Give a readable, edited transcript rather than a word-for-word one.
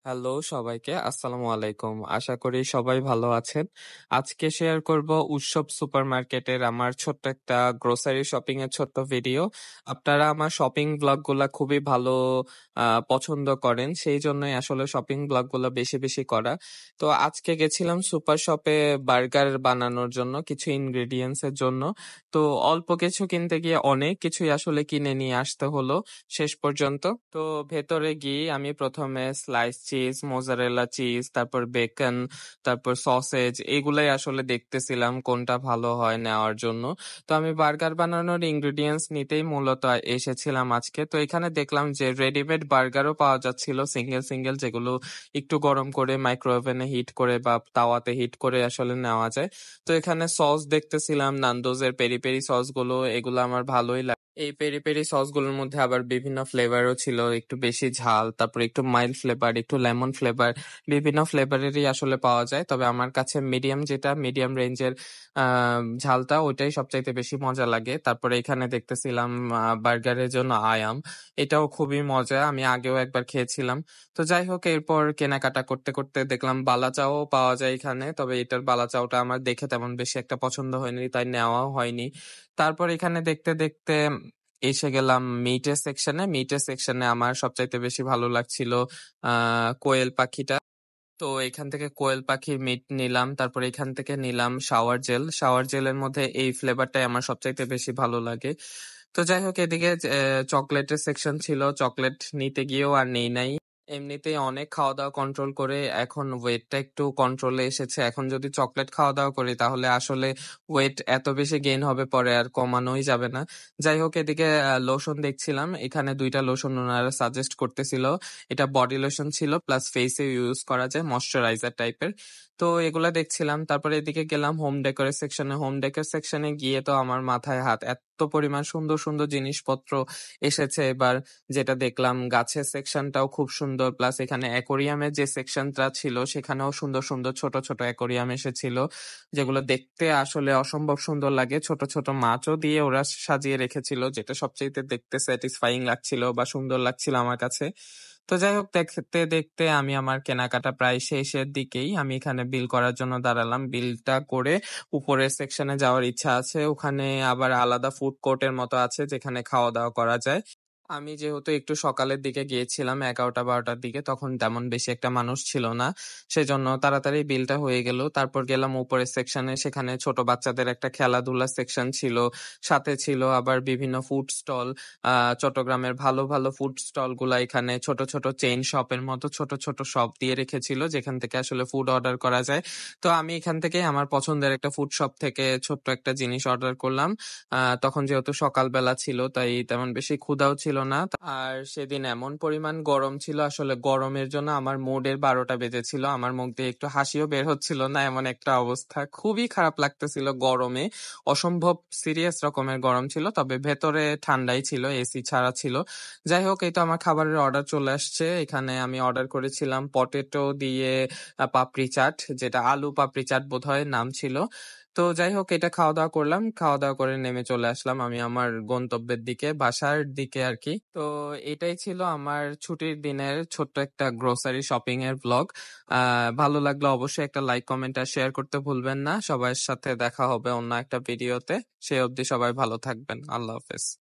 Hello সবাইকে, আসসালামু আলাইকুম। আশা করি সবাই ভালো আছেন। আজকে শেয়ার করব উৎসব সুপারমার্কেটের আমার ছোট্ট একটা গ্রোসারি শপিং এর ছোট্ট ভিডিও। আপনারা আমার শপিং ব্লগগুলা খুবই ভালো পছন্দ করেন, সেই জন্যই আসলে শপিং ব্লগগুলো বেশি বেশি করা। তো আজকে গেছিলাম সুপার শপে বার্গার বানানোর জন্য, কিছু ইনগ্রেডিয়েন্টস এর জন্য। তো অল্প কিছু কিনতে গিয়ে অনেক কিছুই আসলে কিনে নিয়ে আসতে হলো শেষ পর্যন্ত। তো ভেতরে গিয়ে আমি প্রথমে স্লাইস চিজ, মোজারেলা চিজ, তারপর বেকন, তারপর সসেজ, এগুলাই আসলে দেখতেছিলাম কোনটা ভালো হয় নেওয়ার জন্য। তো আমি বার্গার বানানোর ইনগ্রেডিয়েন্টস নিতেই মূলত এসেছিলাম আজকে। তো এখানে দেখলাম যে রেডিমেড বার্গারও পাওয়া যাচ্ছিল সিঙ্গেল সিঙ্গেল, যেগুলো একটু গরম করে মাইক্রোওভেনে হিট করে বা তাওয়াতে হিট করে আসলে নেওয়া যায়। তো এখানে সস দেখতেছিলাম, নান্দোজের পেরি পেরি সস গুলো, এগুলো আমার ভালোই লাগে। এই পেরি পেরি সসগুলোর মধ্যে আবার বিভিন্ন ফ্লেভারও ছিল, একটু বেশি ঝাল, তারপর একটু মাইল্ড ফ্লেভার, একটু লেমন ফ্লেভার, বিভিন্ন ফ্লেভারেরই আসলে পাওয়া যায়। তবে আমার কাছে মিডিয়াম রেঞ্জের ঝালটা ওইটাই সবচাইতে বেশি মজা লাগে। তারপরে এখানে দেখতেছিলাম বার্গারের জন্য আয়াম, এটাও খুবই মজা, আমি আগেও একবার খেয়েছিলাম। তো যাই হোক, এরপর কেনাকাটা করতে করতে দেখলাম বালাচাও পাওয়া যায় এখানে, তবে এটার বালাচাওটা আমার দেখে তেমন বেশি একটা পছন্দ হয়নি, তাই নেওয়াও হয়নি। তারপর এখানে দেখতে দেখতে এসে গেলাম মিটের সেকশনে আমার সবচাইতে বেশি ভালো লাগছিল কোয়েল পাখিটা। তো এখান থেকে কোয়েল পাখির মিট নিলাম, তারপর এখান থেকে নিলাম শাওয়ার জেলের মধ্যে এই ফ্লেভারটাই আমার সবচাইতে বেশি ভালো লাগে। তো যাই হোক, এদিকে চকলেটের সেকশন ছিল, চকলেট নিতে গিয়েও আর নেই নাই। এমনিতেই অনেক খাওয়া দাওয়া কন্ট্রোল করে এখন ওয়েটটা একটু কন্ট্রোলে এসেছে। এখন যদি চকলেট খাওয়া দাওয়া করি তাহলে আসলে ওয়েট এত বেশি গেইন হবে, পরে আর কমানোই যাবে না। যাই হোক, এদিকে লোশন দেখছিলাম, এখানে দুইটা লোশন ওনারা সাজেস্ট করতেছিল। এটা বডি লোশন ছিল, প্লাস ফেসে ইউজ করা যায়, ময়শ্চারাইজার টাইপের। তো এগুলা দেখছিলাম। তারপরে এদিকে গেলাম হোম ডেকোর সেকশনে গিয়ে তো আমার মাথায় হাত, এত পরিমাণ সুন্দর সুন্দর জিনিসপত্র এসেছে এবার। যেটা দেখলাম, গাছের সেকশনটাও খুব সুন্দর, প্লাস এখানে অ্যাকোরিয়ামের যে সেকশনটা ছিল সেখানেও সুন্দর সুন্দর ছোট ছোট অ্যাকোরিয়াম এসেছিল, যেগুলো দেখতে আসলে অসম্ভব সুন্দর লাগে। ছোট ছোট মাছও দিয়ে ওরা সাজিয়ে রেখেছিল, যেটা সবচেয়ে দেখতে স্যাটিসফাইং লাগছিল বা সুন্দর লাগছিল আমার কাছে। তো যাই হোক, দেখতে দেখতে আমি আমার কেনাকাটা প্রায় শেষের দিকেই। আমি এখানে বিল করার জন্য দাঁড়ালাম, বিলটা করে উপরের সেকশনে যাওয়ার ইচ্ছা আছে। ওখানে আবার আলাদা ফুড কোর্টের মতো আছে যেখানে খাওয়া দাওয়া করা যায়। আমি যেহেতু একটু সকালের দিকে গিয়েছিলাম, 11টা-12টার দিকে, তখন তেমন বেশি একটা মানুষ ছিল না, সেজন্য তাড়াতাড়ি বিলটা হয়ে গেল। তারপর গেলাম উপরের সেকশনে, সেখানে ছোট বাচ্চাদের একটা খেলাধুলার সেকশন ছিল, সাথে ছিল আবার বিভিন্ন ফুড স্টল। চট্টগ্রামের ভালো ভালো ফুড স্টল গুলা এখানে ছোট ছোট চেইন শপের মতো ছোট ছোট শপ দিয়ে রেখেছিল, যেখান থেকে আসলে ফুড অর্ডার করা যায়। তো আমি এখান থেকে আমার পছন্দের একটা ফুড শপ থেকে ছোট্ট একটা জিনিস অর্ডার করলাম। তখন যেহেতু সকালবেলা ছিল তাই তেমন বেশি ক্ষুধাও ছিল না। আর সেদিন এমন পরিমাণ গরম ছিল, আসলে গরমের জন্য আমার মুডের 12টা বেজেছিল, আমার মুখ দিয়ে একটু হাসিও বের হচ্ছিল না, এমন একটা অবস্থা, খুবই খারাপ লাগতেছিল গরমে। অসম্ভব সিরিয়াস রকমের গরম ছিল, তবে ভেতরে ঠান্ডাই ছিল, এসি ছাড়া ছিল। যাই হোক, এই তো আমার খাবারের অর্ডার চলে আসছে। এখানে আমি অর্ডার করেছিলাম পটেটো দিয়ে পাপড়ি চাট, যেটা আলু পাপড়ি চাট বোধহয় নাম ছিল। তো যাই হোক, এটা খাওয়া দাওয়া করলাম, খাওয়া দাওয়া করে নেমে চলে আসলাম আমি আমার গন্তব্যের দিকে, বাসার দিকে আর কি। তো এটাই ছিল আমার ছুটির দিনের ছোট্ট একটা গ্রোসারি শপিং এর ব্লগ। ভালো লাগলো অবশ্যই একটা লাইক, কমেন্ট আর শেয়ার করতে ভুলবেন না। সবার সাথে দেখা হবে অন্য একটা ভিডিওতে। সে অবধি সবাই ভালো থাকবেন। আল্লাহ হাফেজ।